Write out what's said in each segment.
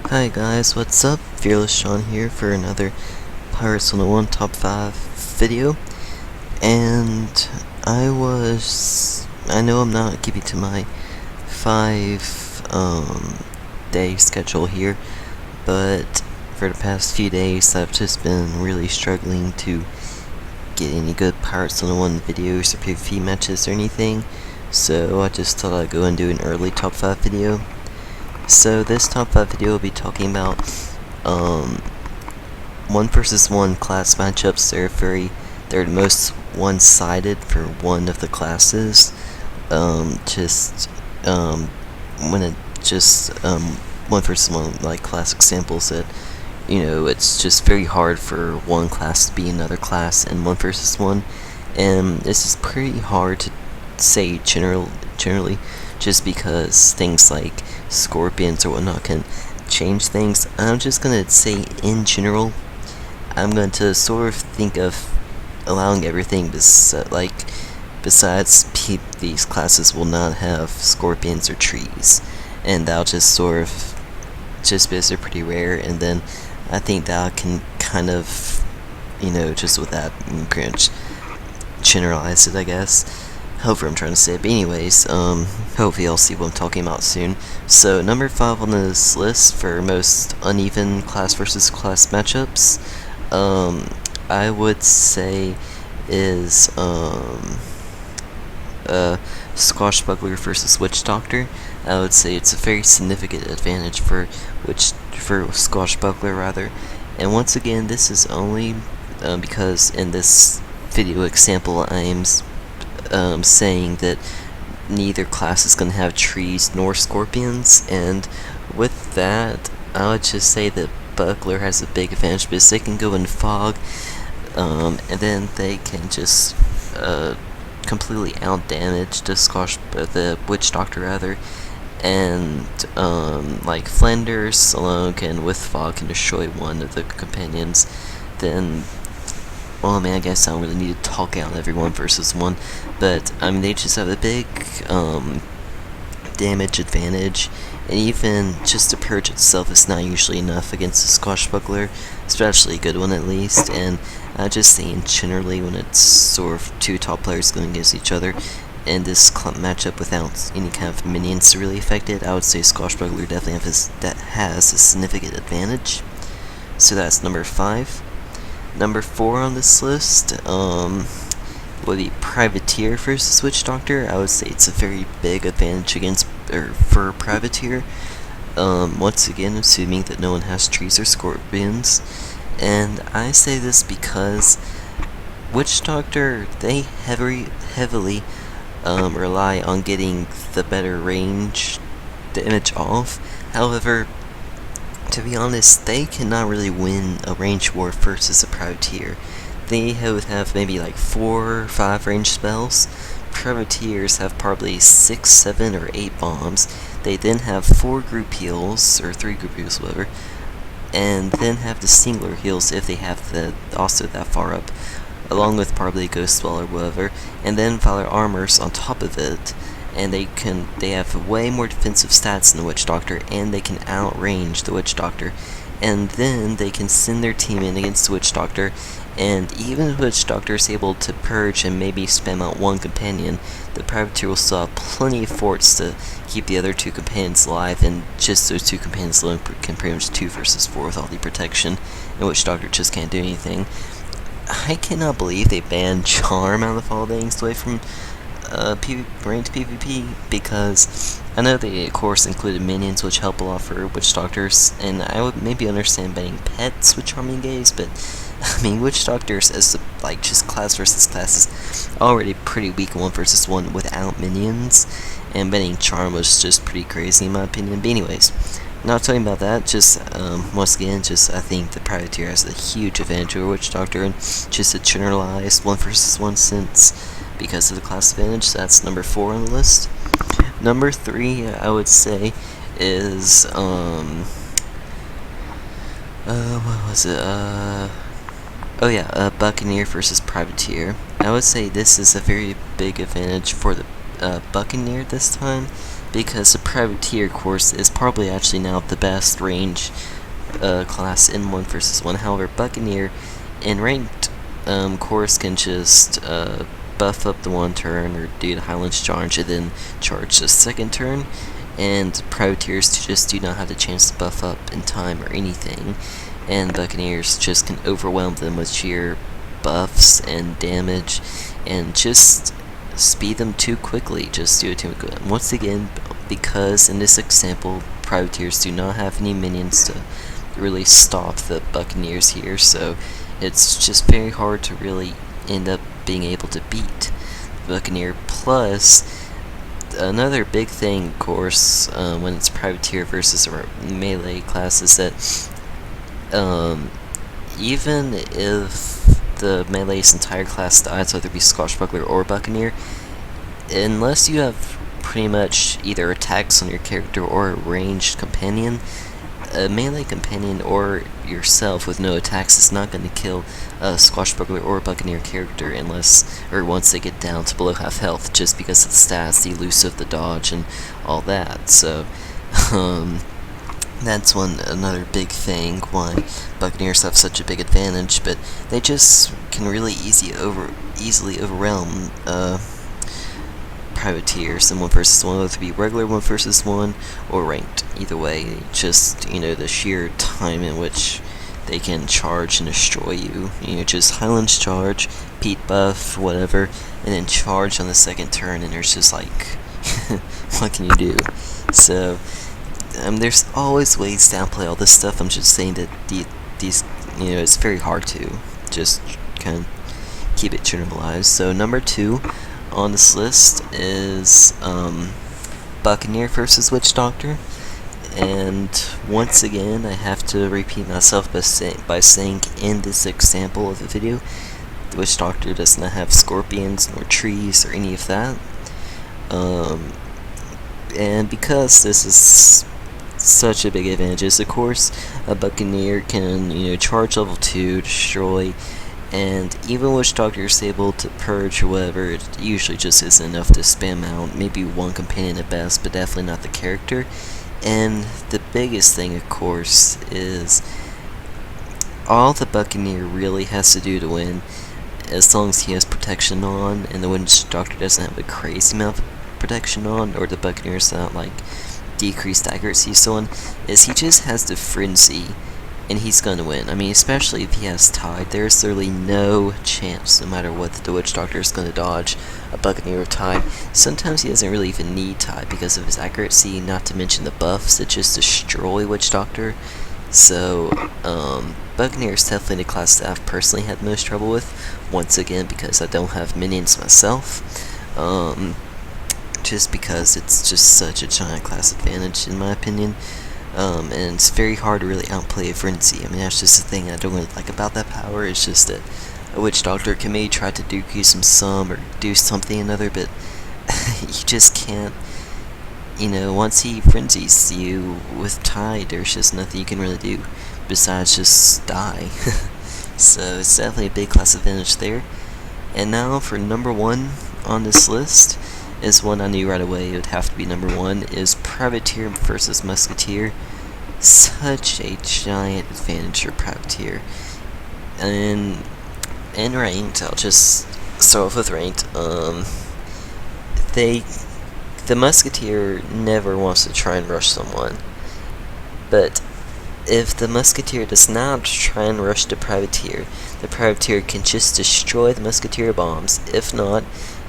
Hi guys, what's up? Fearless Sean here for another pirate101 top 5 video. And I know I'm not keeping to my 5 day schedule here, but for the past few days I've just been really struggling to get any good pirate101 videos or PvP matches or anything, so I just thought I'd go and do an early top 5 video. So this top 5 video will be talking about 1 versus 1 class matchups. They're the most one-sided for one of the classes. When it just 1 versus 1, like class examples that, it's just very hard for one class to be another class in 1 versus 1, and this is pretty hard to say generally, just because things like scorpions or whatnot can change things. I'm just gonna say in general, I'm going to sort of think of allowing everything besides these classes will not have scorpions or trees, and that'll just sort of just because they're pretty rare, and then I think that can kind of, just with that, pretty much generalize it, I guess. However I'm trying to say it, but anyways, hopefully you'll see what I'm talking about soon. So, number 5 on this list for most uneven class versus class matchups, I would say is, Swashbuckler versus Witch Doctor. I would say it's a very significant advantage for Swashbuckler, rather. And once again, this is only because in this video example I'm saying that neither class is going to have trees nor scorpions, and with that, I would just say that Buckler has a big advantage because they can go in fog, and then they can just completely outdamage the Witch Doctor, rather. And like Flanders alone can, with fog, can destroy one of the companions. Then, well, I mean, I guess I don't really need to talk out every 1 versus 1, but I mean, they just have a big damage advantage, and even just the purge itself is not usually enough against a Swashbuckler, especially a good one at least. And I just think generally when it's sort of 2 top players going against each other, and this matchup without any kind of minions to really affect it, I would say Swashbuckler definitely has a significant advantage. So that's number 5. Number 4 on this list would be Privateer versus Witch Doctor. I would say it's a very big advantage for Privateer. Once again, assuming that no one has trees or scorpions. And I say this because Witch Doctor, they heavily rely on getting the better range damage off. However, to be honest, they cannot really win a range war versus a Privateer. They would have maybe like 4 or 5 range spells. Privateers have probably 6, 7, or 8 bombs. They then have 4 group heals, or 3 group heals, whatever, and then have the singular heals if they have also that far up, along with probably Ghost Spell or whatever, and then Valor Armors on top of it. And they have way more defensive stats than the Witch Doctor, and they can outrange the Witch Doctor. And then they can send their team in against the Witch Doctor, and even if the Witch Doctor is able to purge and maybe spam out 1 companion, the Privateer will still have plenty of forts to keep the other 2 companions alive, and just those 2 companions alone can pretty much 2 versus 4 with all the protection, and Witch Doctor just can't do anything. I cannot believe they banned Charm out of all things away from ranked PvP, because I know they of course included minions, which help a lot for Witch Doctors, and I would maybe understand banning pets with Charming Gaze, but I mean, Witch Doctors as just class versus class is already pretty weak 1 versus 1 without minions, and banning Charm was just pretty crazy in my opinion. But anyways, not talking about that, just once again, I think the Privateer has a huge advantage over Witch Doctor, and just a generalized 1 versus 1 sense because of the class advantage. So that's number 4 on the list. Number 3, I would say, is what was it? Buccaneer versus Privateer. I would say this is a very big advantage for the Buccaneer this time, because the Privateer course is probably actually now the best range class in 1 versus 1. However, Buccaneer in ranked course can just buff up the 1 turn or do the Highlands charge and then charge the 2nd turn, and Privateers just do not have the chance to buff up in time or anything, and Buccaneers just can overwhelm them with sheer buffs and damage and just speed them too quickly, just do it too quickly. Once again, because in this example, Privateers do not have any minions to really stop the Buccaneers here, so it's just very hard to really end up being able to beat the Buccaneer. Plus, another big thing, of course, when it's Privateer versus a melee class is that even if the melee's entire class dies, whether it be Swashbuckler or Buccaneer, unless you have pretty much either attacks on your character or a ranged companion, a melee companion or yourself with no attacks is not going to kill a Swashbuckler or Buccaneer character once they get down to below half health, just because of the stats, the elusive, the dodge, and all that. So, that's another big thing why Buccaneers have such a big advantage, but they just can really easily overwhelm Privateers in 1 versus 1, whether it be regular 1 versus 1 or ranked. Either way, just, the sheer time in which they can charge and destroy you. Just Highlands charge, Pete buff, whatever, and then charge on the 2nd turn, and there's just like, what can you do? So, there's always ways to downplay all this stuff. I'm just saying that these, it's very hard to just kind of keep it generalized. So number 2 on this list is Buccaneer versus Witch Doctor, and once again I have to repeat myself by saying in this example of the video, the Witch Doctor does not have scorpions nor trees or any of that, and because this is such a big advantage, of course, a Buccaneer can charge level 2, destroy, and even Witch Doctor is able to purge or whatever, it usually just isn't enough to spam out, maybe 1 companion at best, but definitely not the character. And the biggest thing, of course, is all the Buccaneer really has to do to win, as long as he has protection on, and the Witch Doctor doesn't have a crazy amount of protection on, or the Buccaneer's not like decreased accuracy, so on, is he just has the frenzy, and he's gonna win. I mean, especially if he has Tide, there's literally no chance, no matter what, that the Witch Doctor is gonna dodge a Buccaneer with Tide. Sometimes he doesn't really even need Tide because of his accuracy, not to mention the buffs that just destroy Witch Doctor. So, Buccaneer is definitely the class that I've personally had the most trouble with, once again because I don't have minions myself, just because it's just such a giant class advantage in my opinion. And it's very hard to really outplay a Frenzy. I mean, that's just the thing I don't really like about that power. It's just that a Witch Doctor can maybe try to decrease him some or do something another, but you just can't. Once he frenzies you with Tide, there's just nothing you can really do besides just die. So it's definitely a big class advantage there. And now for number 1 on this list is one I knew right away it would have to be number 1, is Privateer versus Musketeer. Such a giant advantage for Privateer. And in ranked, I'll just start off with ranked, the Musketeer never wants to try and rush someone, but if the Musketeer does not try and rush the Privateer can just destroy the Musketeer bombs. If not,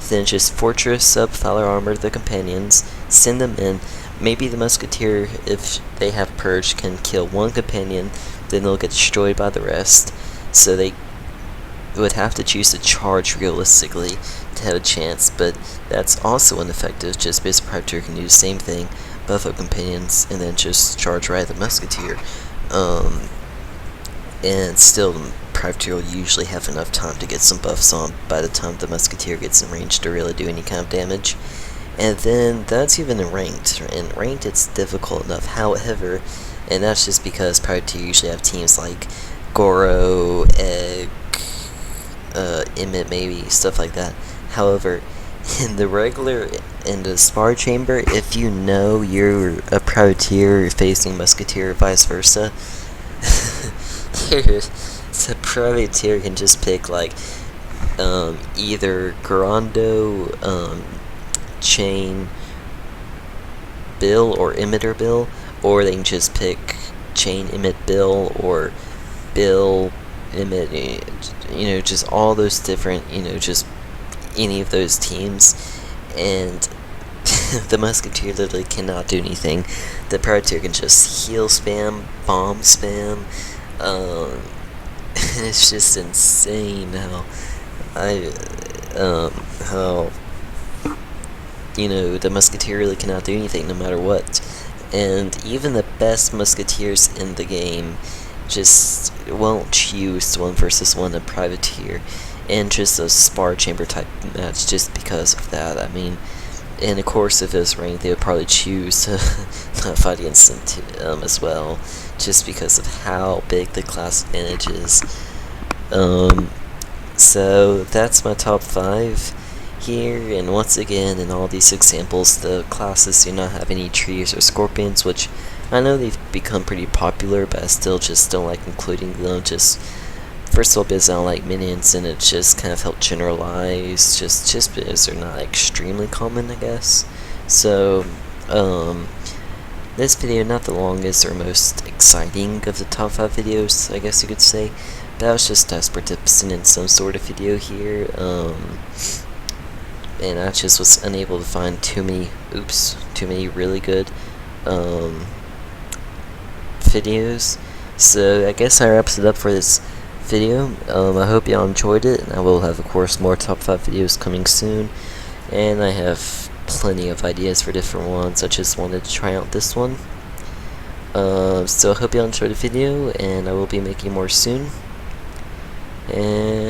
then just Fortress up Fowler Armor the companions, send them in. Maybe the Musketeer, if they have Purge, can kill 1 companion, then they'll get destroyed by the rest. So they would have to choose to charge realistically to have a chance, but that's also ineffective just because Privateer can do the same thing, buff up companions, and then just charge right at the Musketeer. And still, the Privateer will usually have enough time to get some buffs on by the time the Musketeer gets in range to really do any kind of damage. And then that's even in ranked. In ranked, it's difficult enough. However, and that's just because Privateer usually have teams like Goro, Egg, Emmett, maybe stuff like that. However, In the regular, in the spar chamber, if you know you're a privateer facing musketeer or vice versa, the privateer can just pick like either Garando, Chain, Bill, or Emitter Bill, or they can just pick Chain, Emit, Bill, or Bill, Emit, just all those different, just any of those teams, and the musketeer literally cannot do anything. The privateer can just heal spam, bomb spam, and it's just insane how the musketeer really cannot do anything no matter what. And even the best musketeers in the game just won't choose 1 versus 1 a privateer in just a spar chamber type match just because of that. I mean, and of course if it was ranked, they would probably choose to not fight against them as well, just because of how big the class advantage is. So that's my top 5 here, and once again, in all these examples, the classes do not have any trees or scorpions, which I know they've become pretty popular, but I still just don't like including them, just first of all because I don't like minions, and it just kind of helped generalize, just because they're not extremely common, I guess. So, this video, not the longest or most exciting of the top 5 videos, I guess you could say, but I was just desperate to send in some sort of video here, and I just was unable to find too many really good, videos. So I guess that wraps it up for this video. I hope y'all enjoyed it, and I will have, of course, more top 5 videos coming soon, and I have plenty of ideas for different ones. I just wanted to try out this one. So I hope y'all enjoyed the video, and I will be making more soon. And